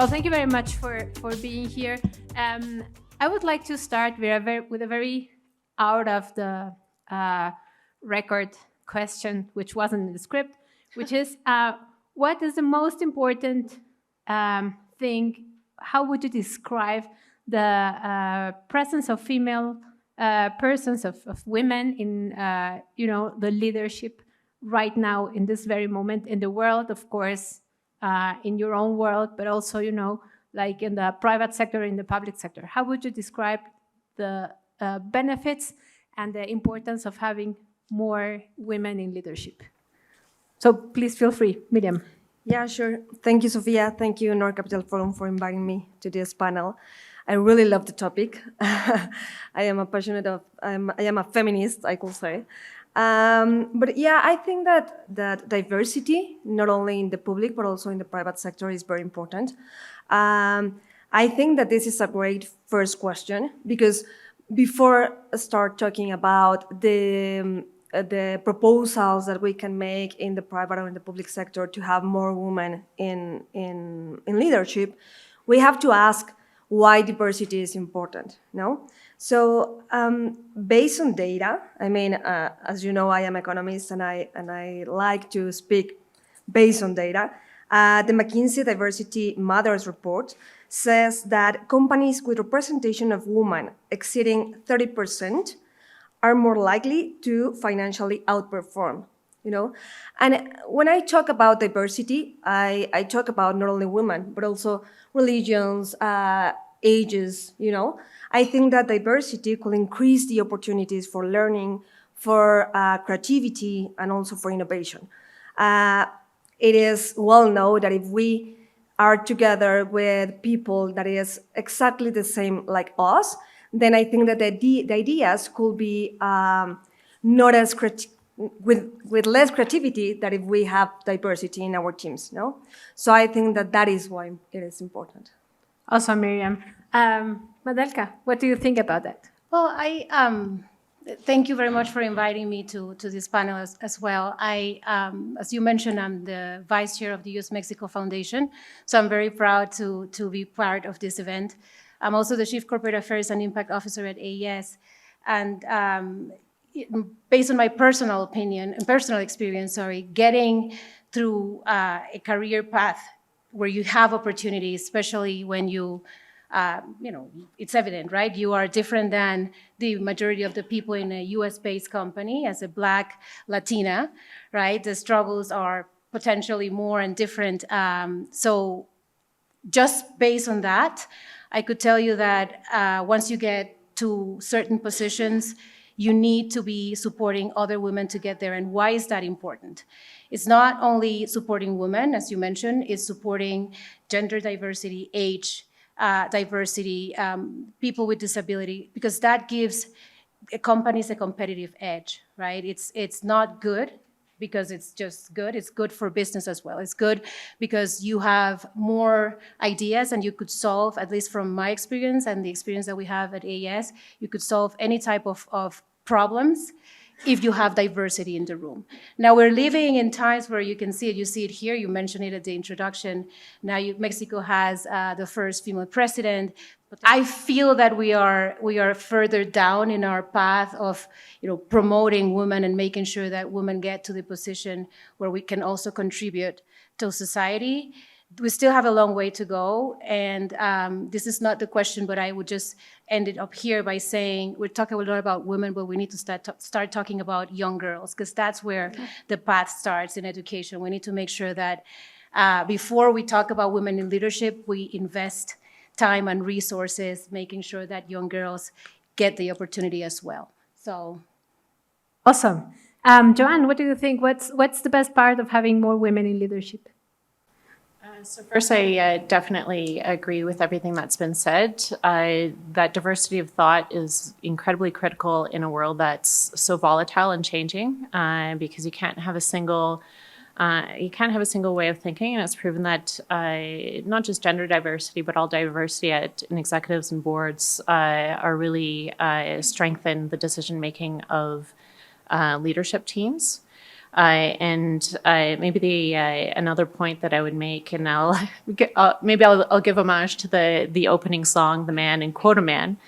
Well, thank you very much for being here. I would like to start with a very out of the record question, which wasn't in the script, which is what is the most important thing? How would you describe the presence of female persons, of women in the leadership right now in this very moment in the world, of course, in your own world, but also, like in the private sector, in the public sector? How would you describe the benefits and the importance of having more women in leadership? So please feel free, Miriam. Yeah, sure. Thank you, Sofia. Thank you, North Capital Forum, for inviting me to this panel. I really love the topic. I am a feminist, I could say. But yeah, I think that diversity, not only in the public, but also in the private sector, is very important. I think that this is a great first question, because before I start talking about the proposals that we can make in the private or in the public sector to have more women in leadership, we have to ask why diversity is important, no? So based on data, I mean, as you know, I am an economist and I like to speak based on data. The McKinsey Diversity Matters report says that companies with representation of women exceeding 30% are more likely to financially outperform, And when I talk about diversity, I talk about not only women, but also religions, ages, I think that diversity could increase the opportunities for learning, for creativity, and also for innovation. It is well known that if we are together with people that is exactly the same like us, then I think that the ideas could be not as with less creativity than if we have diversity in our teams, no? So I think that is why it is important. Awesome, Miriam. Madelka, what do you think about that? Well, I thank you very much for inviting me to this panel as well. As you mentioned, I'm the vice chair of the US-Mexico Foundation, so I'm very proud to be part of this event. I'm also the Chief Corporate Affairs and Impact Officer at AES. And based on my personal opinion and personal experience, getting through a career path where you have opportunities, especially when it's evident, right? You are different than the majority of the people in a US-based company as a Black Latina, right? The struggles are potentially more and different. So just based on that, I could tell you that once you get to certain positions, you need to be supporting other women to get there. And why is that important? It's not only supporting women, as you mentioned, it's supporting gender diversity, age diversity, people with disability, because that gives companies a competitive edge, right? It's not good because it's just good. It's good for business as well. It's good because you have more ideas and you could solve, at least from my experience and the experience that we have at AES, you could solve any type of problems if you have diversity in the room. Now we're living in times where you can see it. You see it here. You mentioned it at the introduction. Now Mexico has the first female president. I feel that we are further down in our path of promoting women and making sure that women get to the position where we can also contribute to society. We still have a long way to go, and this is not the question, but I would just end it up here by saying we're talking a lot about women, but we need to start talking about young girls, because that's where the path starts in education. We need to make sure that before we talk about women in leadership, we invest time and resources, making sure that young girls get the opportunity as well. So, awesome. Joanne, what do you think? What's the best part of having more women in leadership? So first, I definitely agree with everything that's been said. That diversity of thought is incredibly critical in a world that's so volatile and changing, because you can't have a single way of thinking, and it's proven that not just gender diversity, but all diversity in executives and boards are really strengthen the decision making of leadership teams. Maybe another point that I would make, and I'll give homage to the opening song, "The Man in Quota Man."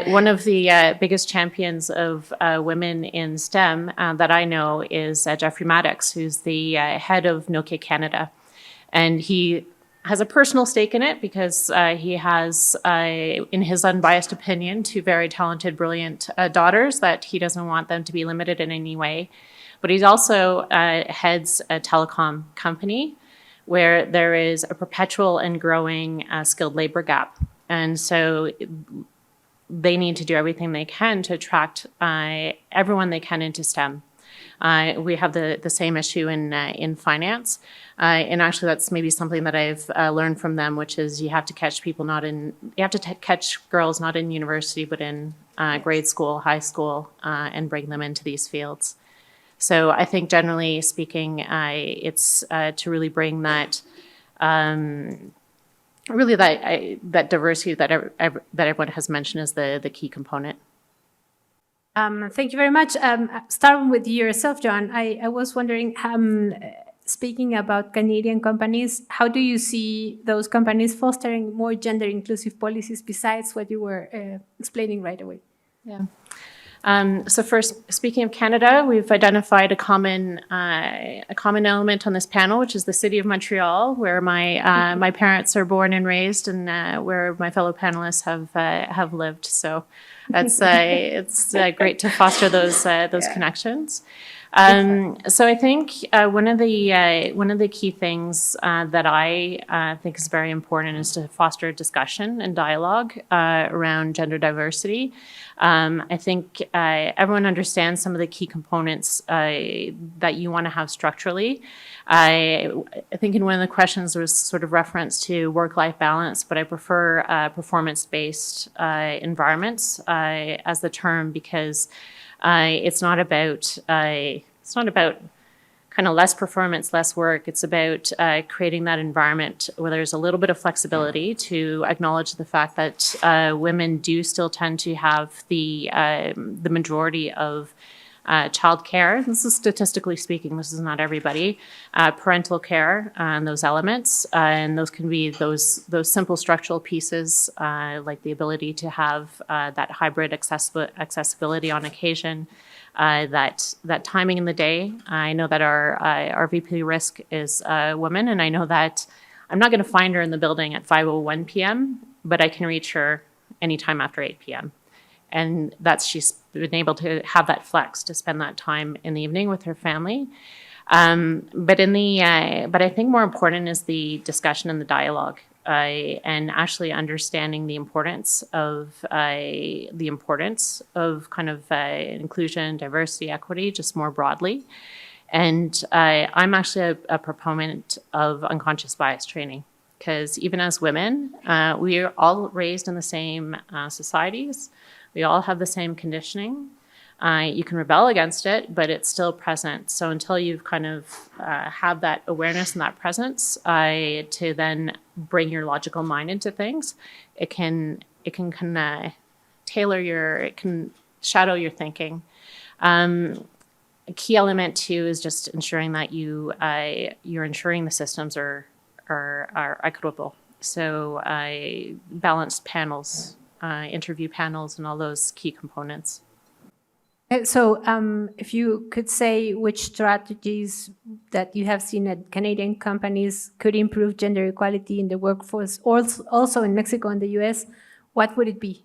One of the biggest champions of women in STEM that I know is Jeffrey Maddox, who's the head of Nokia Canada, and he has a personal stake in it because he has, in his unbiased opinion, two very talented, brilliant daughters that he doesn't want them to be limited in any way. But he also heads a telecom company where there is a perpetual and growing skilled labor gap. And so they need to do everything they can to attract everyone they can into STEM. We have the same issue in finance. And actually, that's maybe something that I've learned from them, which is you have to catch catch girls not in university, but in grade school, high school, and bring them into these fields. So I think generally speaking, it's to really bring that that diversity that everyone has mentioned is the key component. Thank you very much. Starting with yourself, John, I was wondering, speaking about Canadian companies, how do you see those companies fostering more gender-inclusive policies besides what you were explaining right away? Yeah. So first, speaking of Canada, we've identified a common element on this panel, which is the city of Montreal, where my parents are born and raised, and where my fellow panelists have lived. So that's it's great to foster those connections. So I think one of the key things that I think is very important is to foster discussion and dialogue around gender diversity. I think everyone understands some of the key components that you want to have structurally. I think in one of the questions there was sort of reference to work-life balance, but I prefer performance-based environments as the term, because it's not about kind of less performance, less work. It's about creating that environment where there's a little bit of flexibility to acknowledge the fact that women do still tend to have the majority of childcare. This is statistically speaking. This is not everybody. Parental care and those elements, and those can be those simple structural pieces, like the ability to have that hybrid accessibility on occasion. That timing in the day. I know that our VP risk is a woman, and I know that I'm not going to find her in the building at 5:01 p.m., but I can reach her anytime after 8 p.m. And she's been able to have that flex to spend that time in the evening with her family. But I think more important is the discussion and the dialogue. And actually understanding the importance of kind of inclusion, diversity, equity, just more broadly. And I'm actually a proponent of unconscious bias training, because even as women, we are all raised in the same societies. We all have the same conditioning. You can rebel against it, but it's still present. So until you've kind of have that awareness and that presence to then bring your logical mind into things, it can shadow your thinking. A key element too is just ensuring that you're ensuring the systems are equitable. So balanced panels, interview panels, and all those key components. So if you could say which strategies that you have seen at Canadian companies could improve gender equality in the workforce, also in Mexico and the US, what would it be?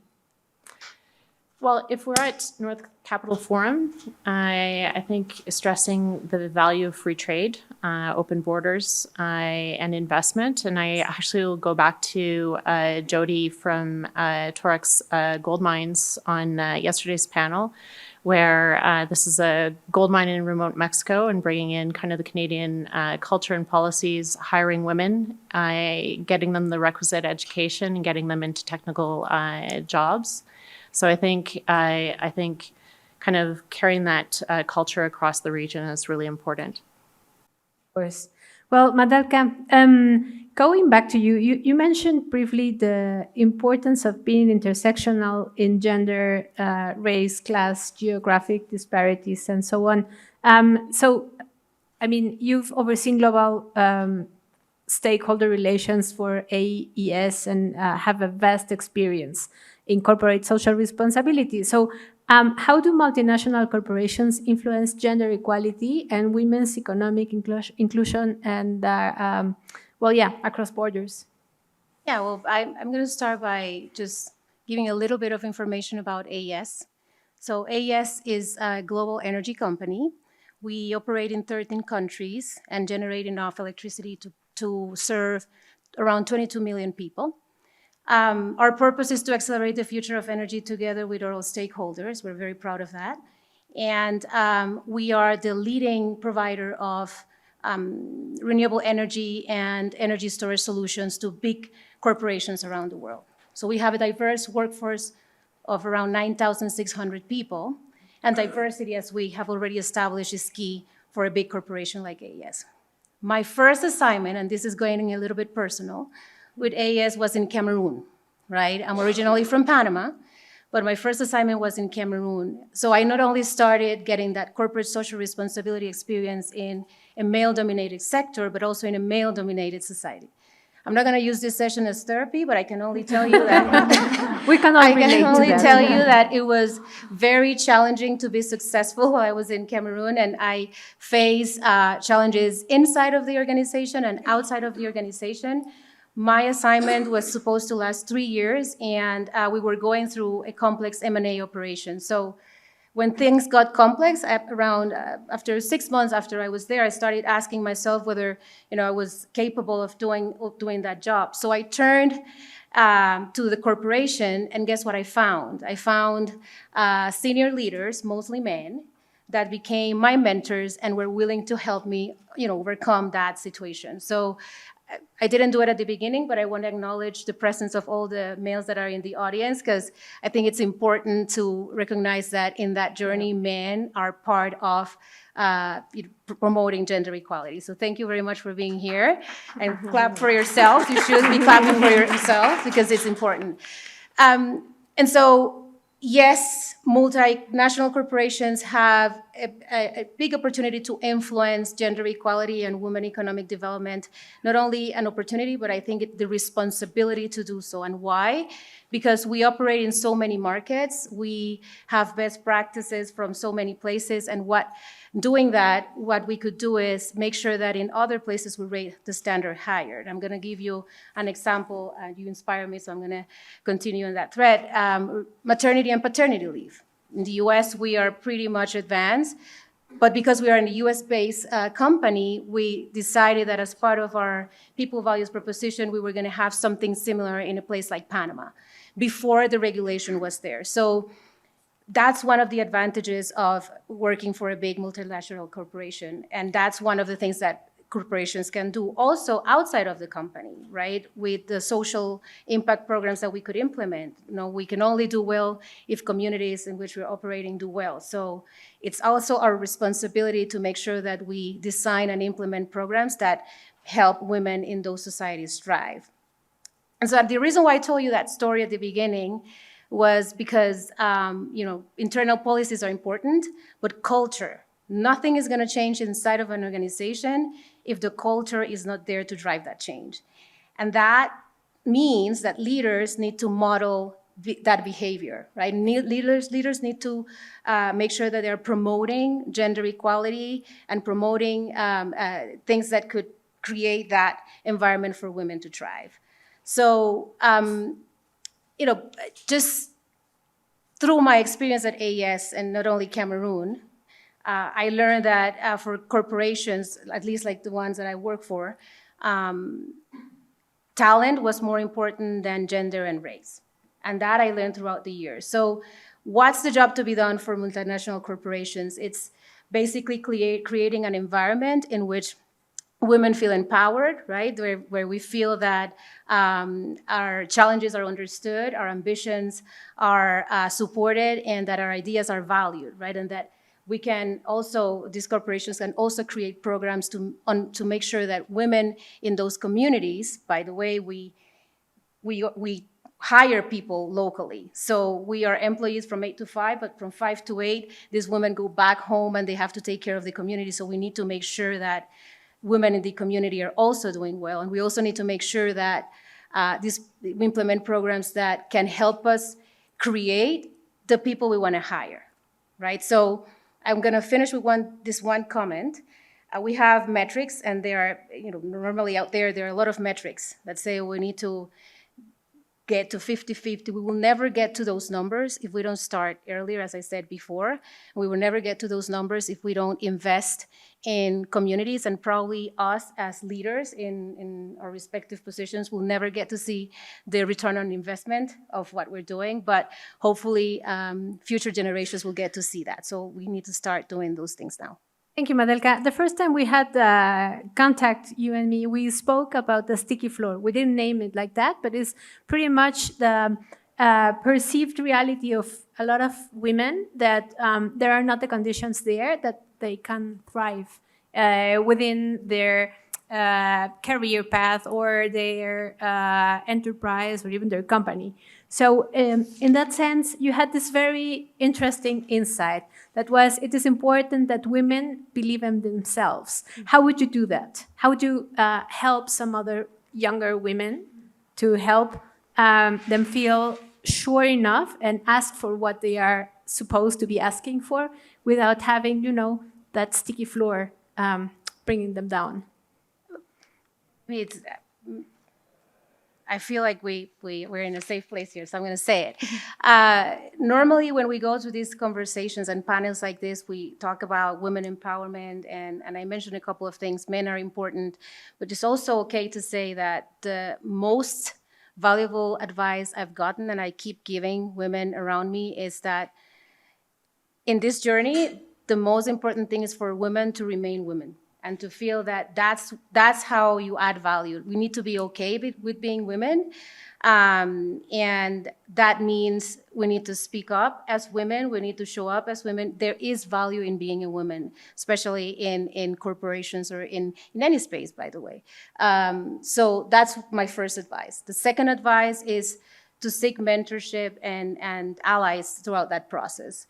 Well, if we're at North Capital Forum, I think stressing the value of free trade, open borders, and investment. And I actually will go back to Jody from Torex Gold Mines on yesterday's panel, where this is a gold mine in remote Mexico, and bringing in kind of the Canadian culture and policies, hiring women, getting them the requisite education, and getting them into technical jobs. So I think kind of carrying that culture across the region is really important. Of course. Well, Madalka, going back to you mentioned briefly the importance of being intersectional in gender, race, class, geographic disparities, and so on. So I mean, you've overseen global stakeholder relations for AES and have a vast experience in corporate social responsibility. So how do multinational corporations influence gender equality and women's economic inclusion and, across borders? Yeah, well, I'm going to start by just giving a little bit of information about AES. So AES is a global energy company. We operate in 13 countries and generate enough electricity to serve around 22 million people. Our purpose is to accelerate the future of energy together with all stakeholders. We're very proud of that. And we are the leading provider of renewable energy and energy storage solutions to big corporations around the world. So we have a diverse workforce of around 9,600 people, and diversity, as we have already established, is key for a big corporation like AES. My first assignment, and this is going a little bit personal, with AES was in Cameroon, right? I'm originally from Panama, but my first assignment was in Cameroon. So I not only started getting that corporate social responsibility experience in a male-dominated sector, but also in a male-dominated society. I'm not going to use this session as therapy, but I can only tell you that we can all relate to that. tell you that it was very challenging to be successful while I was in Cameroon, and I faced challenges inside of the organization and outside of the organization. My assignment was supposed to last 3 years, and we were going through a complex M&A operation. So when things got complex, after 6 months after I was there, I started asking myself whether I was capable of doing that job. So I turned to the corporation, and guess what I found? I found senior leaders, mostly men, that became my mentors and were willing to help me overcome that situation. So I didn't do it at the beginning, but I want to acknowledge the presence of all the males that are in the audience, because I think it's important to recognize that in that journey, men are part of promoting gender equality. So thank you very much for being here, and clap for yourself. You should be clapping for yourself because it's important. And so, yes, multinational corporations have a big opportunity to influence gender equality and women economic development. Not only an opportunity, but I think the responsibility to do so. And why? Because we operate in so many markets. We have best practices from so many places. And what we could do is make sure that in other places we rate the standard higher. And I'm going to give you an example. You inspire me, so I'm going to continue on that thread. Maternity and paternity leave. In the US, we are pretty much advanced, but because we are a US-based company, we decided that as part of our people values proposition, we were going to have something similar in a place like Panama before the regulation was there. So that's one of the advantages of working for a big multinational corporation, and that's one of the things that corporations can do also outside of the company, right? With the social impact programs that we could implement. We can only do well if communities in which we're operating do well. So it's also our responsibility to make sure that we design and implement programs that help women in those societies thrive. And so the reason why I told you that story at the beginning was because, internal policies are important, but culture. Nothing is going to change inside of an organization if the culture is not there to drive that change. And that means that leaders need to model that behavior, right? Leaders need to make sure that they're promoting gender equality and promoting things that could create that environment for women to thrive. So, just through my experience at AES and not only Cameroon, I learned that for corporations, at least like the ones that I work for, talent was more important than gender and race. And that I learned throughout the years. So what's the job to be done for multinational corporations? It's basically creating an environment in which women feel empowered, right? Where we feel that our challenges are understood, our ambitions are supported, and that our ideas are valued, right? And that we can also, these corporations can also create programs to make sure that women in those communities, by the way, we hire people locally. So we are employees from 8 to 5, but from 5 to 8, these women go back home and they have to take care of the community. So we need to make sure that women in the community are also doing well. And we also need to make sure that we implement programs that can help us create the people we want to hire, right? So I'm going to finish with this one comment. We have metrics, and there are, normally out there are a lot of metrics that say we need to get to 50-50. We will never get to those numbers if we don't start earlier, as I said before. We will never get to those numbers if we don't invest in communities, and probably us as leaders in our respective positions will never get to see the return on investment of what we're doing, but hopefully future generations will get to see that. So we need to start doing those things now. Thank you, Madelka. The first time we had contact, you and me, we spoke about the sticky floor. We didn't name it like that, but it's pretty much the perceived reality of a lot of women that there are not the conditions there that they can thrive within their career path or their enterprise or even their company. So in that sense, you had this very interesting insight that was, it is important that women believe in themselves. How would you do that? How would you help some other younger women to help them feel sure enough and ask for what they are supposed to be asking for without having, that sticky floor bringing them down? I feel like we're in a safe place here, so I'm going to say it. Normally, when we go to these conversations and panels like this, we talk about women empowerment, and I mentioned a couple of things. Men are important, but it's also okay to say that the most valuable advice I've gotten, and I keep giving women around me, is that in this journey, the most important thing is for women to remain women, and to feel that that's how you add value. We need to be okay with being women. And that means we need to speak up as women. We need to show up as women. There is value in being a woman, especially in corporations or in any space, by the way. So that's my first advice. The second advice is to seek mentorship and allies throughout that process.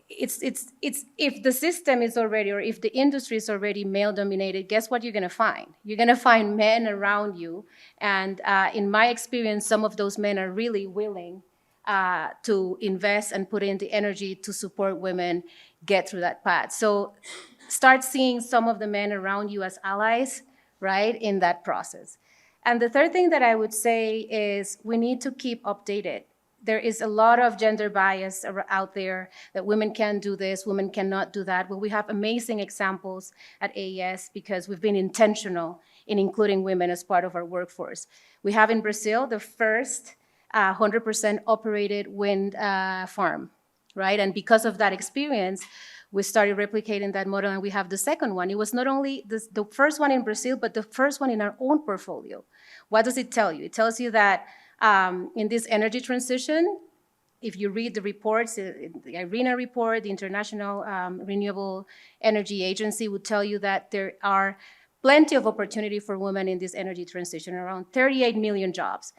It's if the system is already, or if the industry is already male dominated, guess what you're going to find? You're going to find men around you, and in my experience, some of those men are really willing to invest and put in the energy to support women get through that path. So start seeing some of the men around you as allies, right, in that process. And the third thing that I would say is we need to keep updated. There is a lot of gender bias out there that women can do this, women cannot do that. Well, we have amazing examples at AES because we've been intentional in including women as part of our workforce. We have in Brazil the first 100% operated wind farm, right? And because of that experience, we started replicating that model, and we have the second one. It was not only the first one in Brazil, but the first one in our own portfolio. What does it tell you? It tells you that in this energy transition, if you read the reports, the IRENA report, the International Renewable Energy Agency would tell you that there are plenty of opportunity for women in this energy transition, around 38 million jobs.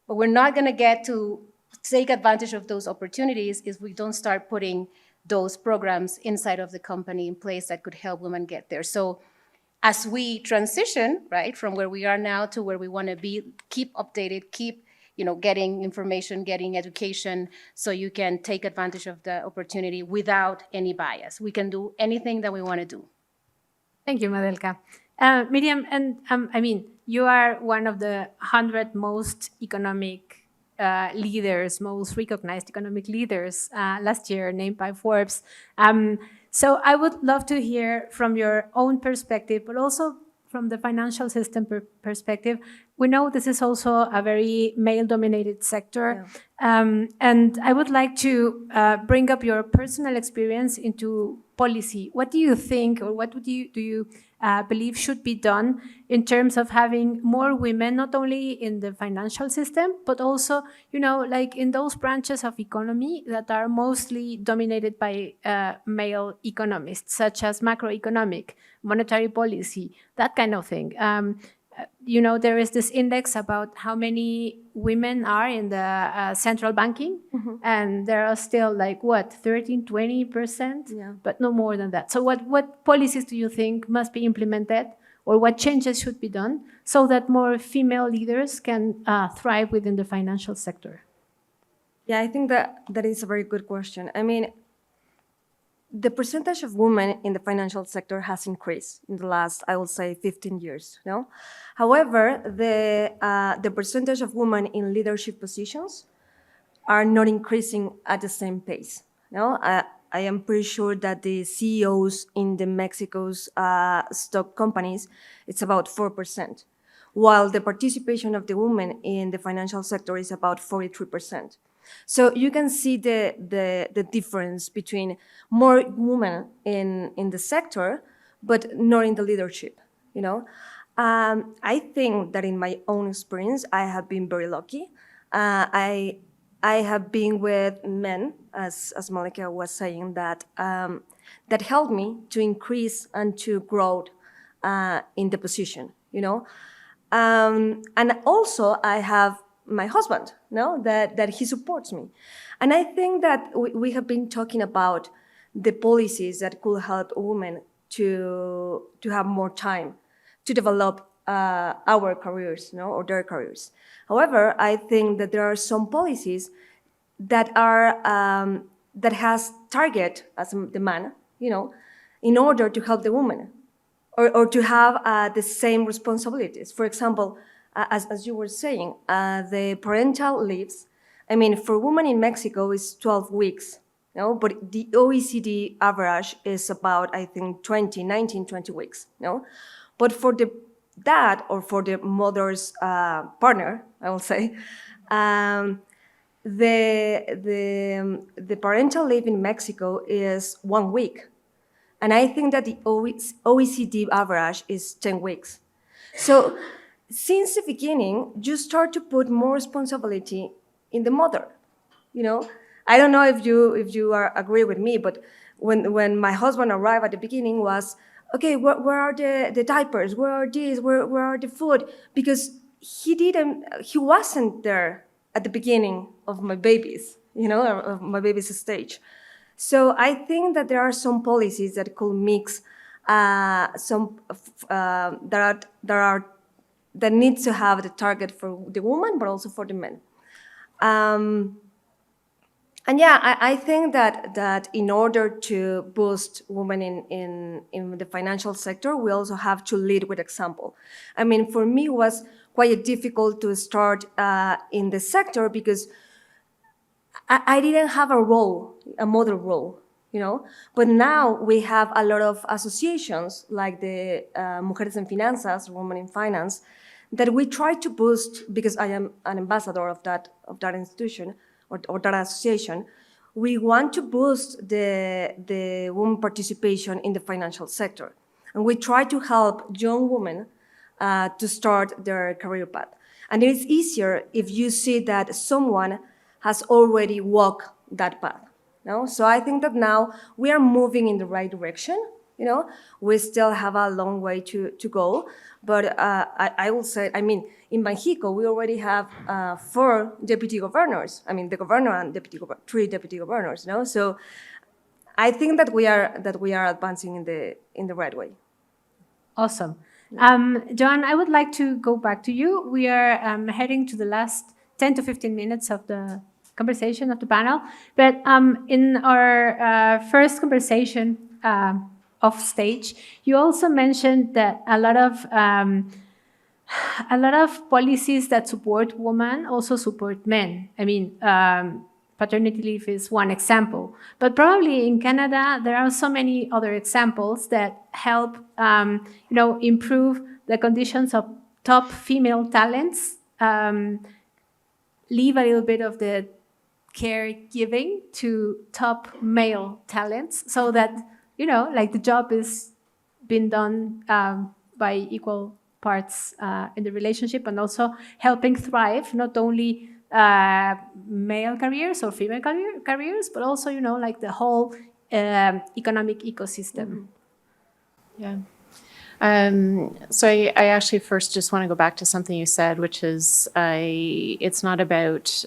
But we're not going to get to take advantage of those opportunities if we don't start putting those programs inside of the company in place that could help women get there. So as we transition, right, from where we are now to where we want to be, keep updated, keep getting information, getting education, so you can take advantage of the opportunity without any bias. We can do anything that we want to do. Thank you, Madelka. Miriam, and you are one of the 100 most economic leaders, most recognized economic leaders last year, named by Forbes. So I would love to hear from your own perspective, but also from the financial system perspective. We know this is also a very male-dominated sector. Yeah. And I would like to bring up your personal experience into policy. What do you think, or what do you believe should be done in terms of having more women, not only in the financial system, but also, like in those branches of economy that are mostly dominated by male economists, such as macroeconomic, monetary policy, that kind of thing. there is this index about how many women are in the central banking, and there are still 13, 20%, but no more than that. So what policies do you think must be implemented, or what changes should be done so that more female leaders can thrive within the financial sector? Yeah, I think that is a very good question. I mean, the percentage of women in the financial sector has increased in the last, I would say, 15 years. No, however, the percentage of women in leadership positions are not increasing at the same pace. No, I am pretty sure that the CEOs in the Mexico's stock companies, it's about 4%, while the participation of the women in the financial sector is about 43%. So you can see the difference between more women in the sector, but not in the leadership. I think that in my own experience, I have been very lucky. I have been with men, as Malika was saying, that helped me to increase and to grow in the position. And also I have my husband, that he supports me. And I think that we have been talking about the policies that could help women to have more time to develop our careers, or their careers. However, I think that there are some policies that are that has target as the man, in order to help the woman, or to have the same responsibilities. For example, as you were saying, the parental leaves, I mean, for women in Mexico is 12 weeks, but the OECD average is about, I think, 20 weeks, But for the dad or for the mother's partner, I will say, the parental leave in Mexico is 1 week. And I think that the OECD average is 10 weeks. So since the beginning, you start to put more responsibility in the mother. I don't know if you agree with me, but when my husband arrived at the beginning was, okay, where are the diapers? Where are these? Where are the food? Because he wasn't there at the beginning of my babies, of my baby's stage. So I think that there are some policies that could mix some that needs to have the target for the woman, but also for the men. And yeah, I think that in order to boost women in the financial sector, we also have to lead with example. I mean, for me, it was quite difficult to start in the sector because I didn't have a model role, But now we have a lot of associations like the Mujeres en Finanzas, Women in Finance, that we try to boost, because I am an ambassador of that institution or that association. We want to boost the women participation in the financial sector. And we try to help young women to start their career path. And it is easier if you see that someone has already walked that path. So I think that now we are moving in the right direction. We still have a long way to go. But I will say, I mean, in Mexico, we already have 4 deputy governors. I mean, the governor and 3 deputy governors. So I think that we are advancing in the right way. Awesome. Joan, I would like to go back to you. We are heading to the last 10 to 15 minutes of the conversation of the panel. But in our first conversation off stage, you also mentioned that a lot of policies that support women also support men. I mean, paternity leave is one example, but probably in Canada there are so many other examples that help, improve the conditions of top female talents, leave a little bit of the caregiving to top male talents, so that the job is being done by equal parts in the relationship, and also helping thrive not only male careers or female careers, but also the whole economic ecosystem. Yeah. So I actually first just want to go back to something you said, which is it's not about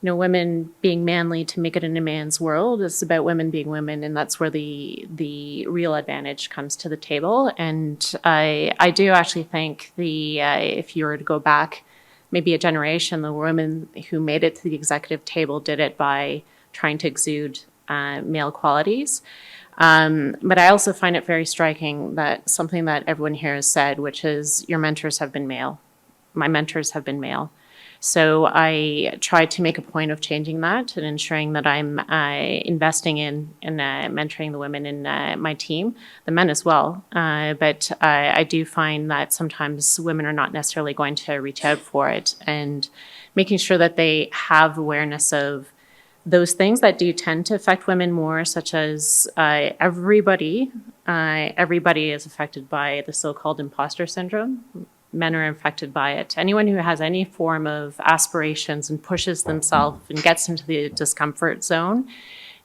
women being manly to make it in a man's world. It's about women being women, and that's where the real advantage comes to the table. And I do actually think if you were to go back maybe a generation, the women who made it to the executive table did it by trying to exude male qualities. But I also find it very striking that something that everyone here has said, which is your mentors have been male. My mentors have been male. So I try to make a point of changing that and ensuring that I'm investing in mentoring the women in my team, the men as well. But I do find that sometimes women are not necessarily going to reach out for it, and making sure that they have awareness of those things that do tend to affect women more, such as everybody is affected by the so-called imposter syndrome. Men are affected by it. Anyone who has any form of aspirations and pushes themselves and gets into the discomfort zone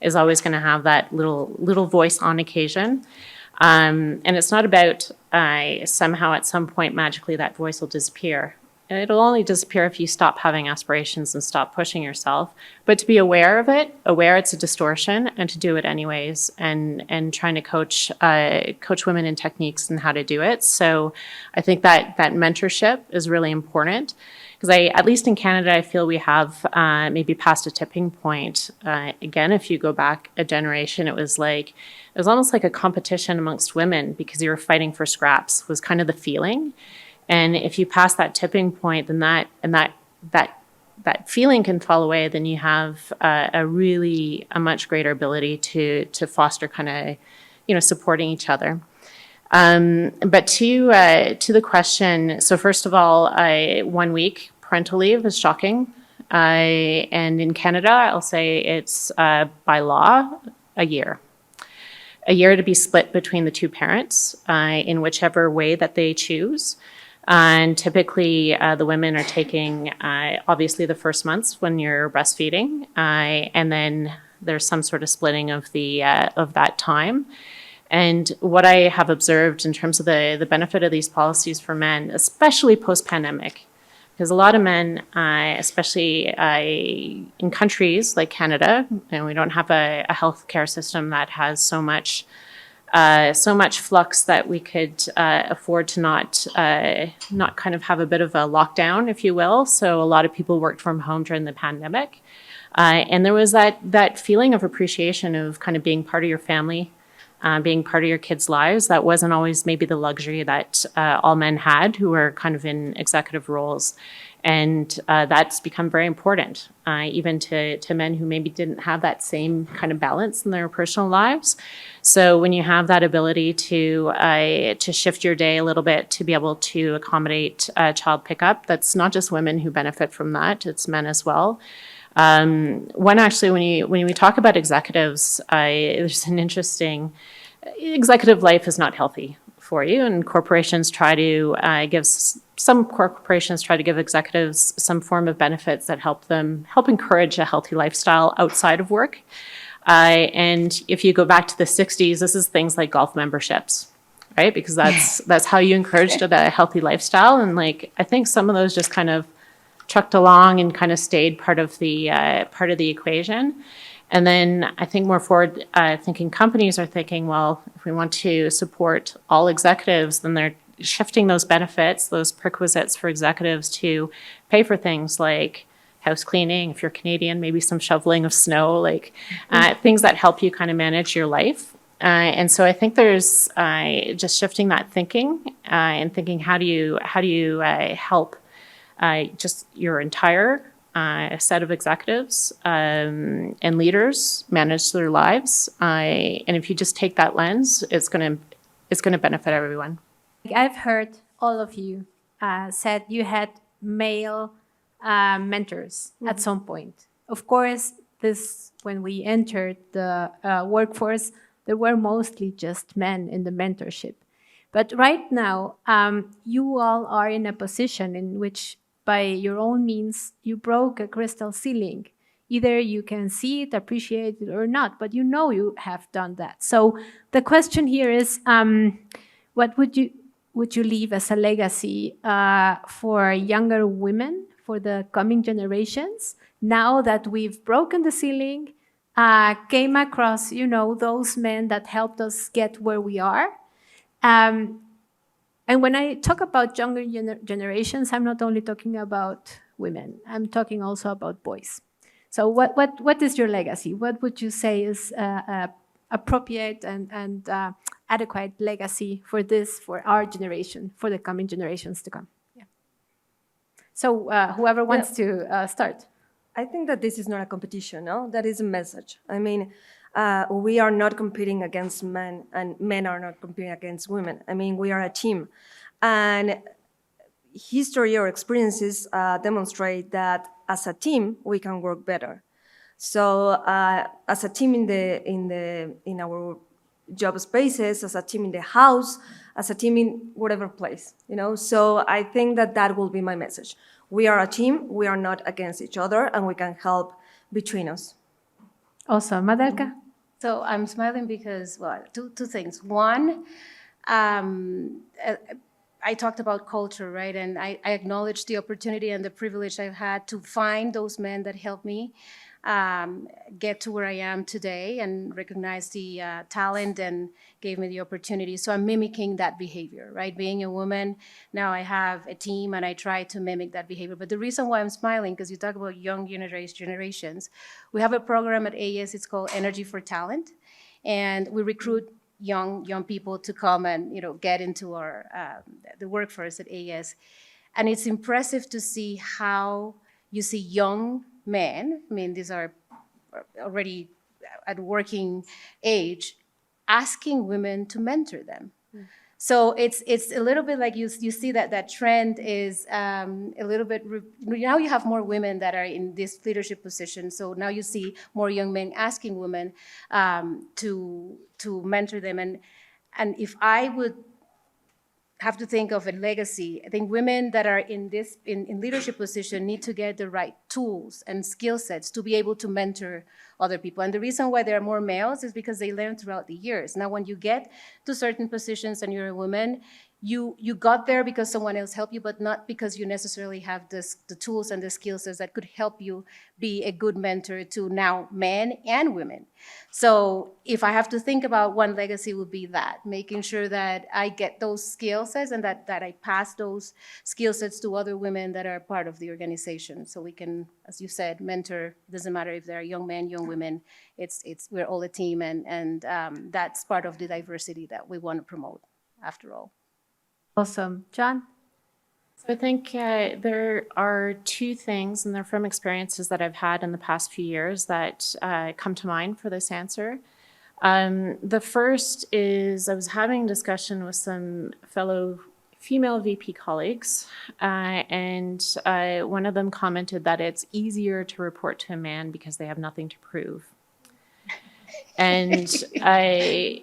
is always going to have that little voice on occasion. And it's not about somehow at some point magically that voice will disappear. It'll only disappear if you stop having aspirations and stop pushing yourself. But to be aware of it, aware it's a distortion, and to do it anyways, and trying to coach women in techniques and how to do it. So I think that mentorship is really important, because at least in Canada, I feel we have maybe past a tipping point. Again, if you go back a generation, it was almost like a competition amongst women because you were fighting for scraps was kind of the feeling. And if you pass that tipping point, then that feeling can fall away. Then you have a much greater ability to foster kind of, supporting each other. But to the question, so first of all, 1 week parental leave is shocking. And in Canada, I'll say it's by law a year to be split between the two parents in whichever way that they choose. And typically, the women are taking, obviously, the first months when you're breastfeeding, and then there's some sort of splitting of that time. And what I have observed in terms of the benefit of these policies for men, especially post-pandemic, because a lot of men, especially in countries like Canada, and we don't have a healthcare system that has so much flux that we could afford to not kind of have a bit of a lockdown, if you will. So a lot of people worked from home during the pandemic. And there was that feeling of appreciation of kind of being part of your family, being part of your kids' lives. That wasn't always maybe the luxury that all men had who were kind of in executive roles. And that's become very important, even to men who maybe didn't have that same kind of balance in their personal lives. So when you have that ability to shift your day a little bit to be able to accommodate child pickup, that's not just women who benefit from that, it's men as well. When we talk about executives, there's an interesting, executive life is not healthy for you, and corporations try to give executives some form of benefits that help encourage a healthy lifestyle outside of work. And if you go back to the 60s, this is things like golf memberships, right? Because that's how you encouraged a healthy lifestyle. And I think some of those just kind of trucked along and kind of stayed part of the equation. And then I think more forward thinking companies are thinking, well, if we want to support all executives, then they're shifting those benefits, those prerequisites for executives to pay for things like house cleaning, if you're Canadian, maybe some shoveling of snow, things that help you kind of manage your life. And so I think there's just shifting that thinking and thinking how do you help just your entire set of executives and leaders manage their lives. And if you just take that lens, it's going to benefit everyone. I've heard all of you said you had male mentors at some point. Of course, when we entered the workforce, there were mostly just men in the mentorship. But right now, you all are in a position in which, by your own means, you broke a crystal ceiling. Either you can see it, appreciate it, or not, but you have done that. So the question here is, what would you leave as a legacy for younger women, for the coming generations, now that we've broken the ceiling, came across, those men that helped us get where we are? And when I talk about younger generations, I'm not only talking about women, I'm talking also about boys. So what is your legacy? What would you say is appropriate and adequate legacy for our generation, for the coming generations to come? Yeah. So whoever wants to start. I think that this is not a competition, no? That is a message. I mean, we are not competing against men, and men are not competing against women. I mean, we are a team. And history or experiences demonstrate that as a team, we can work better. So as a team in our job spaces, as a team in the house, as a team in whatever place, So I think that will be my message. We are a team, we are not against each other, and we can help between us. Awesome. Madelka? So I'm smiling because, well, two things. One, I talked about culture, right? And I acknowledge the opportunity and the privilege I've had to find those men that helped me get to where I am today and recognize the talent and gave me the opportunity. So I'm mimicking that behavior, right? Being a woman, now I have a team and I try to mimic that behavior. But the reason why I'm smiling, because you talk about young generations, we have a program at AES, it's called Energy for Talent. And we recruit young people to come and get into the workforce at AES. And it's impressive to see how you see young men, I mean, these are already at working age, asking women to mentor them. Mm. So it's a little bit like you see that trend is a little bit, now you have more women that are in this leadership position. So now you see more young men asking women to mentor them. And if I would have to think of a legacy, I think women that are in leadership position need to get the right tools and skill sets to be able to mentor other people. And the reason why there are more males is because they learn throughout the years. Now, when you get to certain positions and you're a woman, you got there because someone else helped you, but not because you necessarily have the tools and the skill sets that could help you be a good mentor to now men and women. So if I have to think about one legacy, would be that, making sure that I get those skill sets and that I pass those skill sets to other women that are part of the organization. So we can, as you said, mentor, doesn't matter if they're young men, young women, we're all a team, and that's part of the diversity that we want to promote after all. Awesome. John? So I think there are two things, and they're from experiences that I've had in the past few years that come to mind for this answer. The first is I was having a discussion with some fellow female VP colleagues, and one of them commented that it's easier to report to a man because they have nothing to prove. And I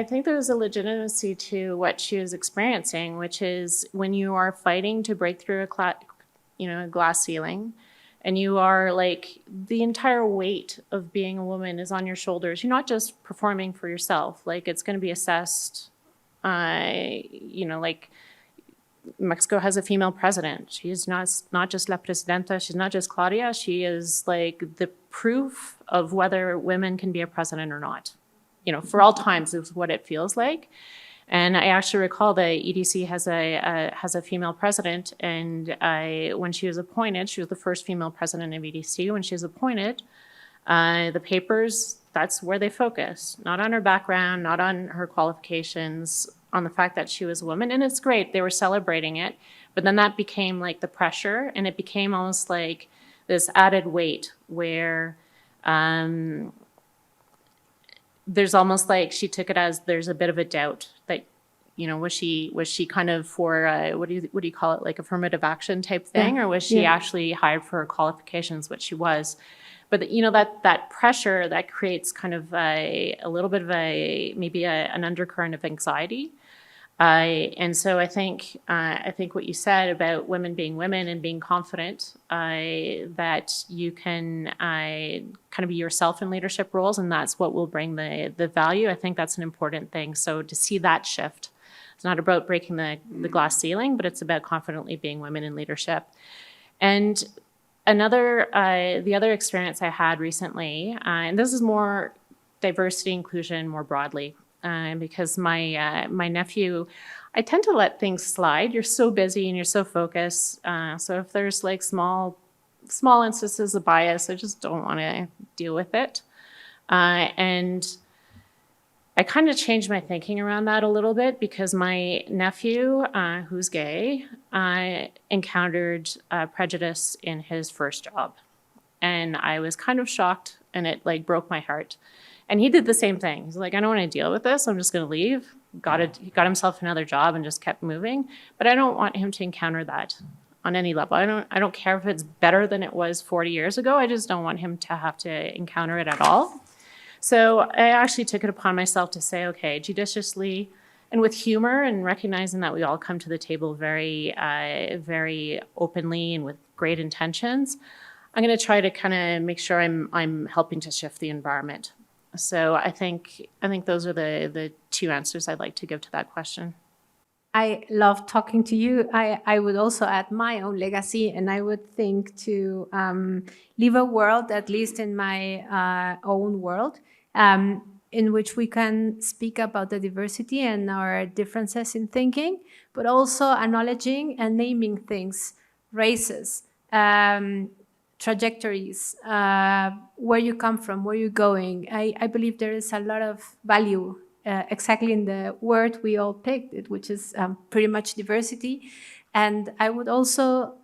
think there's a legitimacy to what she was experiencing, which is when you are fighting to break through a glass ceiling, and you are like, the entire weight of being a woman is on your shoulders. You're not just performing for yourself, like it's going to be assessed, like Mexico has a female president. She is not just La Presidenta, she's not just Claudia, she is like the proof of whether women can be a president or not. For all times is what it feels like. And I actually recall the EDC has a female president, and when she was appointed, she was the first female president of EDC. When she was appointed, the papers, that's where they focused, not on her background, not on her qualifications, on the fact that she was a woman. And it's great, they were celebrating it, but then that became like the pressure, and it became almost like this added weight where there's almost like she took it as there's a bit of a doubt that, was she kind of for what do you call it, like affirmative action type thing, or was she actually hired for her qualifications, which she was. But that pressure that creates kind of a little bit of maybe an undercurrent of anxiety. And so I think what you said about women being women and being confident that you can kind of be yourself in leadership roles, and that's what will bring the value. I think that's an important thing. So to see that shift, it's not about breaking the glass ceiling, but it's about confidently being women in leadership. And the other experience I had recently, and this is more diversity inclusion more broadly. Because my nephew, I tend to let things slide. You're so busy and you're so focused. So if there's like small instances of bias, I just don't want to deal with it. And I kind of changed my thinking around that a little bit because my nephew, who's gay, encountered prejudice in his first job. And I was kind of shocked, and it like broke my heart. And he did the same thing. He's like, I don't want to deal with this. I'm just going to leave. He got himself another job and just kept moving. But I don't want him to encounter that on any level. I don't care if it's better than it was 40 years ago. I just don't want him to have to encounter it at all. So I actually took it upon myself to say, okay, judiciously and with humor and recognizing that we all come to the table very, very openly and with great intentions, I'm going to try to kind of make sure I'm helping to shift the environment. So I think those are the two answers I'd like to give to that question. I love talking to you. I would also add my own legacy, and I would think to leave a world, at least in my own world, in which we can speak about the diversity and our differences in thinking, but also acknowledging and naming things, races, trajectories, where you come from, where you're going. I believe there is a lot of value exactly in the word we all picked, which is pretty much diversity. And I would also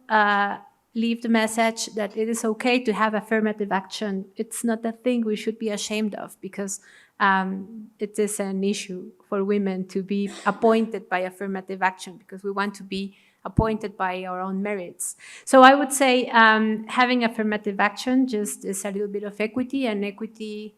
leave the message that it is okay to have affirmative action. It's not a thing we should be ashamed of, because it is an issue for women to be appointed by affirmative action, because we want to be appointed by our own merits. So I would say having affirmative action just is a little bit of equity, and equity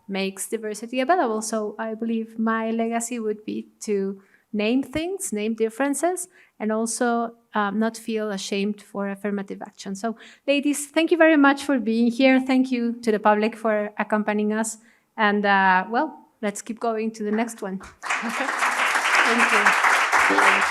makes diversity available. So I believe my legacy would be to name things, name differences, and also not feel ashamed for affirmative action. So ladies, thank you very much for being here. Thank you to the public for accompanying us. And well, let's keep going to the next one. Thank you.